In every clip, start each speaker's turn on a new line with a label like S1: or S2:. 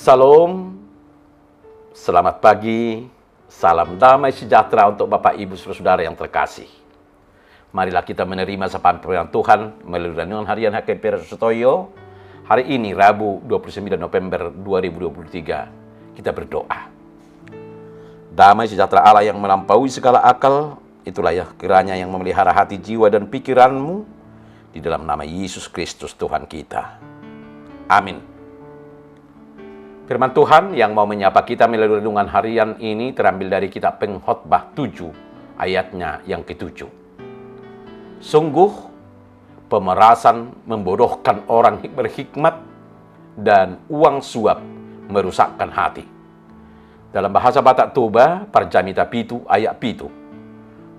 S1: Salam, selamat pagi, salam damai sejahtera untuk Bapak Ibu Saudara yang terkasih. Marilah kita menerima sapaan firman Tuhan melalui renungan harian HKBP Sutoyo. Hari ini Rabu 29 November 2023. Kita berdoa. Damai sejahtera Allah yang melampaui segala akal, itulah ya kiranya yang memelihara hati, jiwa, dan pikiranmu di dalam nama Yesus Kristus Tuhan kita. Amin. Firman Tuhan yang mau menyapa kita melalui renungan harian ini terambil dari kitab Pengkhotbah 7, ayatnya yang ke-7. Sungguh, pemerasan membodohkan orang berhikmat dan uang suap merusakkan hati. Dalam bahasa Batak Toba, Parjamita pitu ayat pitu.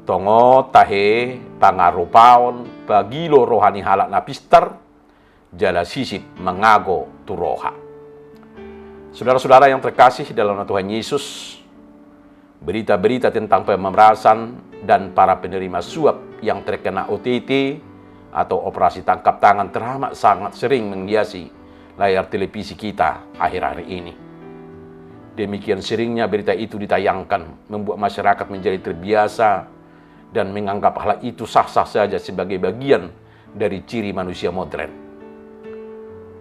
S1: Tongo tahe pangarupaon bagilo rohani halak napistar jala sisip mengago turoha. Saudara-saudara yang terkasih dalam nama Tuhan Yesus, berita-berita tentang pemerasan dan para penerima suap yang terkena OTT atau operasi tangkap tangan teramat sangat sering menghiasi layar televisi kita akhir-akhir ini. Demikian seringnya berita itu ditayangkan, membuat masyarakat menjadi terbiasa dan menganggap hal itu sah-sah saja sebagai bagian dari ciri manusia modern.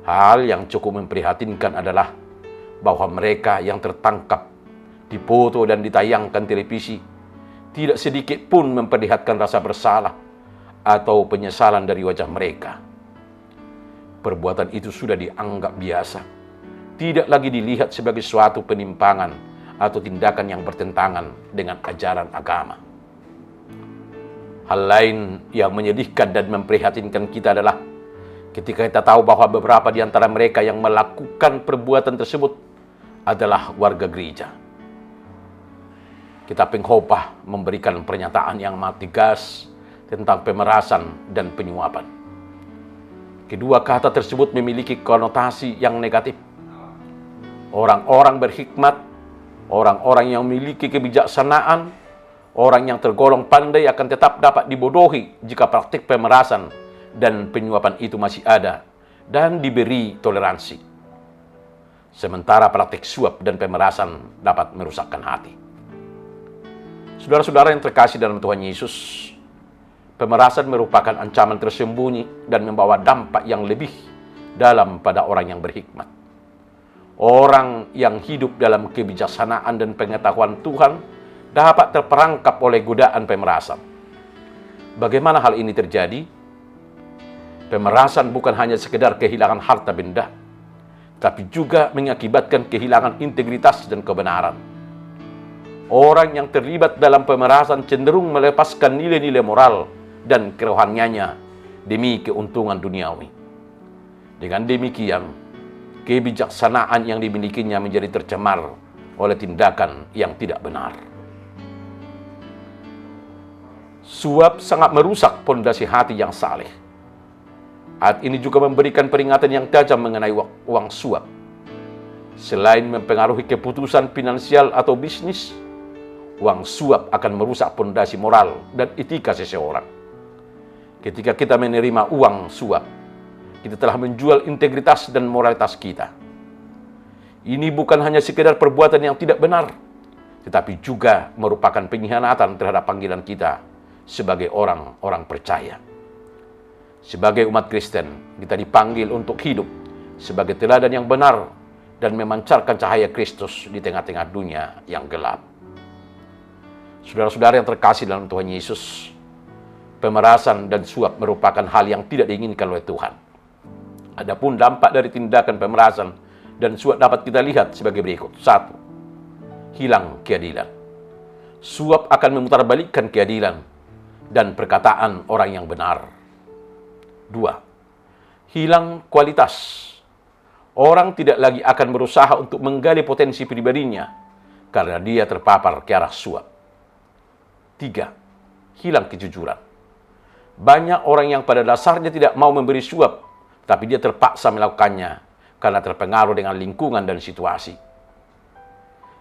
S1: Hal yang cukup memprihatinkan adalah bahwa mereka yang tertangkap, dipoto dan ditayangkan televisi tidak sedikit pun memperlihatkan rasa bersalah atau penyesalan dari wajah mereka. Perbuatan itu sudah dianggap biasa, tidak lagi dilihat sebagai suatu penimpangan atau tindakan yang bertentangan dengan ajaran agama. Hal lain yang menyedihkan dan memprihatinkan kita adalah ketika kita tahu bahwa beberapa di antara mereka yang melakukan perbuatan tersebut adalah warga gereja. Kitab Pengkhotbah memberikan pernyataan yang amat tegas tentang pemerasan dan penyuapan. Kedua kata tersebut memiliki konotasi yang negatif. Orang-orang berhikmat, orang-orang yang memiliki kebijaksanaan, orang yang tergolong pandai akan tetap dapat dibodohi jika praktik pemerasan dan penyuapan itu masih ada dan diberi toleransi. Sementara praktik suap dan pemerasan dapat merusakkan hati. Saudara-saudara yang terkasih dalam Tuhan Yesus, pemerasan merupakan ancaman tersembunyi dan membawa dampak yang lebih dalam pada orang yang berhikmat. Orang yang hidup dalam kebijaksanaan dan pengetahuan Tuhan dapat terperangkap oleh godaan pemerasan. Bagaimana hal ini terjadi? Pemerasan bukan hanya sekedar kehilangan harta benda, tapi juga mengakibatkan kehilangan integritas dan kebenaran. Orang yang terlibat dalam pemerasan cenderung melepaskan nilai-nilai moral dan kerohaniannya demi keuntungan duniawi. Dengan demikian, kebijaksanaan yang dimilikinya menjadi tercemar oleh tindakan yang tidak benar. Suap sangat merusak pondasi hati yang saleh. Ayat ini juga memberikan peringatan yang tajam mengenai uang suap. Selain mempengaruhi keputusan finansial atau bisnis, uang suap akan merusak pondasi moral dan etika seseorang. Ketika kita menerima uang suap, kita telah menjual integritas dan moralitas kita. Ini bukan hanya sekedar perbuatan yang tidak benar, tetapi juga merupakan pengkhianatan terhadap panggilan kita sebagai orang-orang percaya. Sebagai umat Kristen, kita dipanggil untuk hidup sebagai teladan yang benar dan memancarkan cahaya Kristus di tengah-tengah dunia yang gelap. Saudara-saudara yang terkasih dalam Tuhan Yesus, pemerasan dan suap merupakan hal yang tidak diinginkan oleh Tuhan. Adapun dampak dari tindakan pemerasan dan suap dapat kita lihat sebagai berikut. 1. Hilang keadilan. Suap akan memutarbalikkan keadilan dan perkataan orang yang benar. 2. Hilang kualitas. Orang tidak lagi akan berusaha untuk menggali potensi pribadinya karena dia terpapar ke arah suap. 3. Hilang kejujuran. Banyak orang yang pada dasarnya tidak mau memberi suap, tapi dia terpaksa melakukannya karena terpengaruh dengan lingkungan dan situasi.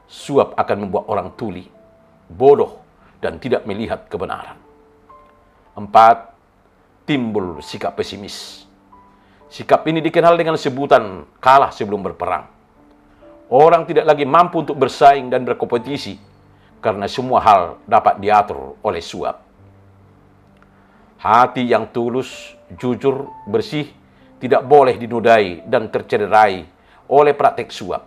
S1: Suap akan membuat orang tuli, bodoh, dan tidak melihat kebenaran. 4. Timbul sikap pesimis. Sikap ini dikenal dengan sebutan kalah sebelum berperang. Orang tidak lagi mampu untuk bersaing dan berkompetisi karena semua hal dapat diatur oleh suap. Hati yang tulus, jujur, bersih tidak boleh dinodai dan tercederai oleh praktek suap.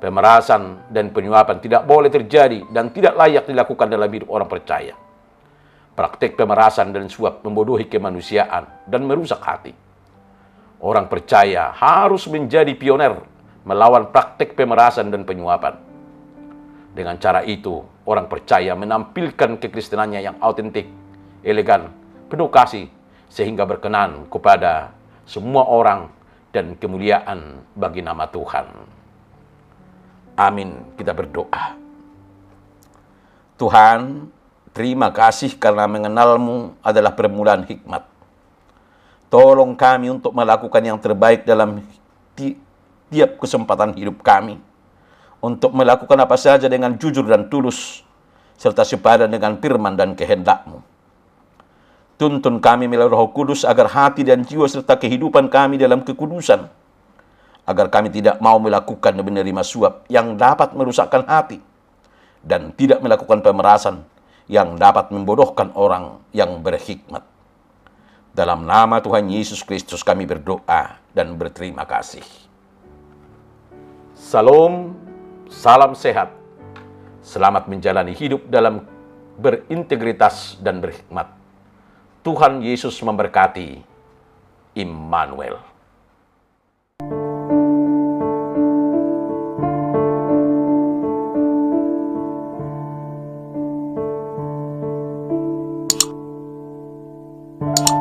S1: Pemerasan dan penyuapan tidak boleh terjadi dan tidak layak dilakukan dalam hidup orang percaya. Praktek pemerasan dan suap membodohi kemanusiaan dan merusak hati. Orang percaya harus menjadi pioner melawan praktek pemerasan dan penyuapan. Dengan cara itu, orang percaya menampilkan kekristenannya yang autentik, elegan, penuh kasih, sehingga berkenan kepada semua orang dan kemuliaan bagi nama Tuhan. Amin. Kita berdoa. Tuhan, terima kasih karena mengenal-Mu adalah permulaan hikmat. Tolong kami untuk melakukan yang terbaik dalam tiap kesempatan hidup kami. Untuk melakukan apa saja dengan jujur dan tulus, serta sepadan dengan firman dan kehendak-Mu. Tuntun kami melalui Roh Kudus agar hati dan jiwa serta kehidupan kami dalam kekudusan, agar kami tidak mau melakukan dan menerima suap yang dapat merusakkan hati, dan tidak melakukan pemerasan yang dapat membodohkan orang yang berhikmat. Dalam nama Tuhan Yesus Kristus kami berdoa dan berterima kasih. Salam, salam sehat. Selamat menjalani hidup dalam berintegritas dan berhikmat. Tuhan Yesus memberkati. Immanuel.
S2: You